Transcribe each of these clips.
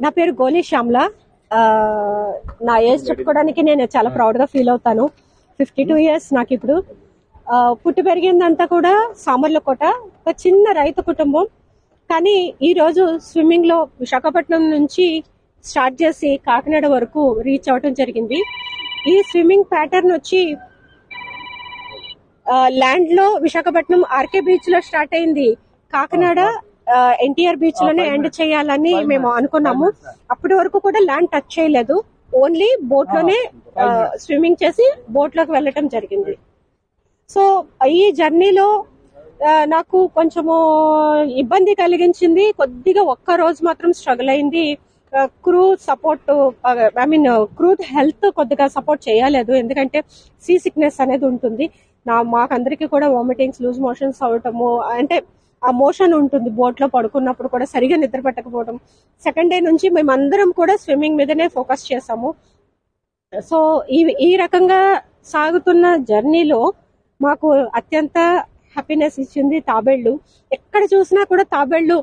నా పేరు గోలి శ్యామ్లా. నా ఏజ్ చెప్పుకోవడానికి నేను చాలా ప్రౌడ్ గా ఫీల్ అవుతాను. 52 ఇయర్స్ నాకు ఇప్పుడు. పుట్టి పెరిగిందంతా కూడా సామర్లకోట, ఒక చిన్న రైతు కుటుంబం. కానీ ఈ రోజు స్విమ్మింగ్ లో విశాఖపట్నం నుంచి స్టార్ట్ చేసి కాకినాడ వరకు రీచ్ అవటం జరిగింది. ఈ స్విమ్మింగ్ ప్యాటర్న్ వచ్చి ల్యాండ్ లో విశాఖపట్నం ఆర్కే బీచ్ లో స్టార్ట్ అయింది. కాకినాడ ఎన్టీఆర్ బీచ్ లోనే ఎండ్ చేయాలని మేము అనుకున్నాము. అప్పటి వరకు కూడా ల్యాండ్ టచ్ చేయలేదు, ఓన్లీ బోట్ లోనే స్విమ్మింగ్ చేసి బోట్ లోకి వెళ్ళటం జరిగింది. సో ఈ జర్నీలో నాకు కొంచెము ఇబ్బంది కలిగించింది. కొద్దిగా ఒక్క రోజు మాత్రం స్ట్రగుల్ అయింది. క్రూ సపోర్ట్, క్రూ హెల్త్ కొద్దిగా సపోర్ట్ చేయలేదు. ఎందుకంటే సీ సిక్నెస్ అనేది ఉంటుంది. మాకందరికి కూడా వామిటింగ్స్, లూజ్ మోషన్స్ అవటము, అంటే ఆ మోషన్ ఉంటుంది బోట్ లో పడుకున్నప్పుడు కూడా, సరిగా నిద్ర పట్టకపోవడం. సెకండ్ డే నుంచి మేమందరం కూడా స్విమ్మింగ్ మీదనే ఫోకస్ చేసాము. సో ఈ రకంగా సాగుతున్న జర్నీలో మాకు అత్యంత హ్యాపీనెస్ ఇచ్చింది తాబేళ్లు. ఎక్కడ చూసినా కూడా తాబేళ్లు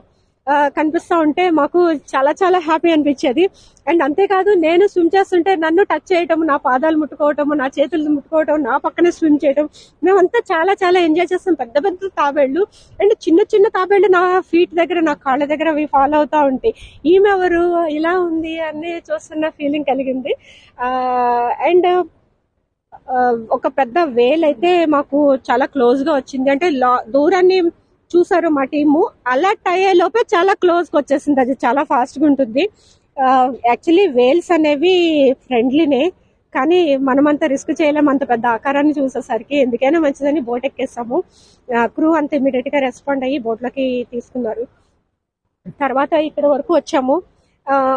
కనిపిస్తా ఉంటే మాకు చాలా చాలా హ్యాపీ అనిపించేది. అండ్ అంతేకాదు, నేను స్విమ్ చేస్తుంటే నన్ను టచ్ చేయటం, నా పాదాలు ముట్టుకోవటం, నా చేతులు ముట్టుకోవటం, నా పక్కనే స్విమ్ చేయటం, మేమంతా చాలా చాలా ఎంజాయ్ చేస్తాం. పెద్ద పెద్ద తాబేళ్లు అండ్ చిన్న చిన్న తాబేళ్లు నా ఫీట్ దగ్గర, నా కాళ్ళ దగ్గర అవి ఫాలో అవుతా ఉంటాయి. ఈమె ఎవరు ఇలా ఉంది అని చూస్తున్న ఫీలింగ్ కలిగింది. అండ్ ఒక పెద్ద వేల్ అయితే మాకు చాలా క్లోజ్ గా వచ్చింది. అంటే దూరాన్ని చూసారు మా టీము, అలర్ట్ అయ్యే లోపే చాలా క్లోజ్ గా వచ్చేసింది. అది చాలా ఫాస్ట్ గా ఉంటుంది. యాక్చువల్లీ వేల్స్ అనేవి ఫ్రెండ్లీనే, కానీ మనమంతా రిస్క్ చేయలేము అంత పెద్ద ఆకారాన్ని చూసేసరికి. ఎందుకైనా మంచిదని బోట్ ఎక్కేసాము. క్రూ అంత ఇమీడియట్ గా రెస్పాండ్ అయ్యి బోట్ లోకి తీసుకున్నారు. తర్వాత ఇక్కడ వరకు వచ్చాము.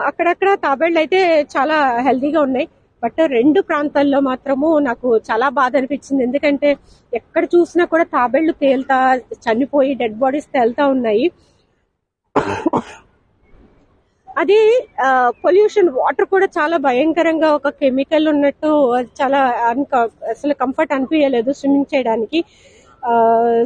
అక్కడక్కడ తాబేళ్లు అయితే చాలా హెల్దీగా ఉన్నాయి. బట్ 2 ప్రాంతాల్లో మాత్రము నాకు చాలా బాధ అనిపించింది. ఎందుకంటే ఎక్కడ చూసినా కూడా తాబేళ్లు తేలుతా, చనిపోయి డెడ్ బాడీస్ తేలుతా ఉన్నాయి. అది పొల్యూషన్, వాటర్ కూడా చాలా భయంకరంగా ఒక కెమికల్ ఉన్నట్టు, చాలా అసలు కంఫర్ట్ అనిపించలేదు స్విమ్మింగ్ చేయడానికి.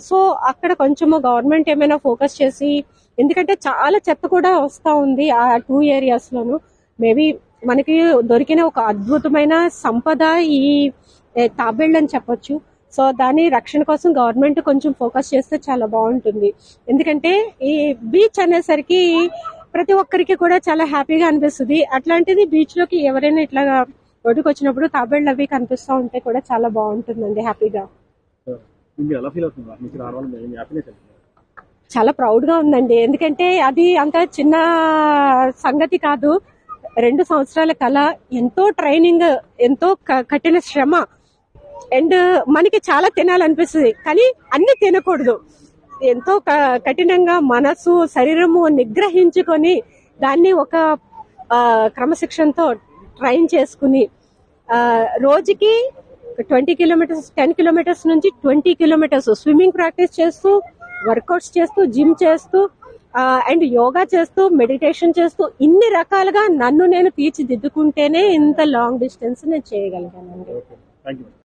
సో అక్కడ కొంచెము గవర్నమెంట్ ఏమైనా ఫోకస్ చేసి, ఎందుకంటే చాలా చెత్త కూడా వస్తా ఉంది ఆ 2 ఏరియాస్ లోను. మేబీ మనకి దొరికిన ఒక అద్భుతమైన సంపద ఈ తాబేళ్ళు అని చెప్పొచ్చు. సో దాని రక్షణ కోసం గవర్నమెంట్ కొంచెం ఫోకస్ చేస్తే చాలా బాగుంటుంది. ఎందుకంటే ఈ బీచ్ అనేసరికి ప్రతి ఒక్కరికి కూడా చాలా హ్యాపీగా అనిపిస్తుంది. అట్లాంటిది బీచ్ లోకి ఎవరైనా ఇట్లా ఒడ్డుకు వచ్చినప్పుడు తాబేళ్ళు అవి కనిపిస్తూ ఉంటే కూడా చాలా బాగుంటుందండి, హ్యాపీగా. చాలా ప్రౌడ్ గా ఉందండి. ఎందుకంటే అది అంత చిన్న సంగతి కాదు. 2 సంవత్సరాల కళ, ఎంతో ట్రైనింగ్, ఎంతో కఠిన శ్రమ. అండ్ మనకి చాలా తినాలనిపిస్తుంది, కానీ అన్ని తినకూడదు. ఎంతో కఠినంగా మనసు, శరీరము నిగ్రహించుకొని దాన్ని ఒక క్రమశిక్షణతో ట్రైన్ చేసుకుని రోజుకి 20 కిలోమీటర్స్, 10 కిలోమీటర్స్ నుంచి 20 కిలోమీటర్స్ స్విమ్మింగ్ ప్రాక్టీస్ చేస్తూ, వర్కౌట్స్ చేస్తూ, జిమ్ చేస్తూ, అండ్ యోగా చేస్తూ, మెడిటేషన్ చేస్తూ, ఇన్ని రకాలుగా నన్ను నేను తీర్చిదిద్దుకుంటేనే ఇంత లాంగ్ డిస్టెన్స్ నేను చేయగలిగానండి.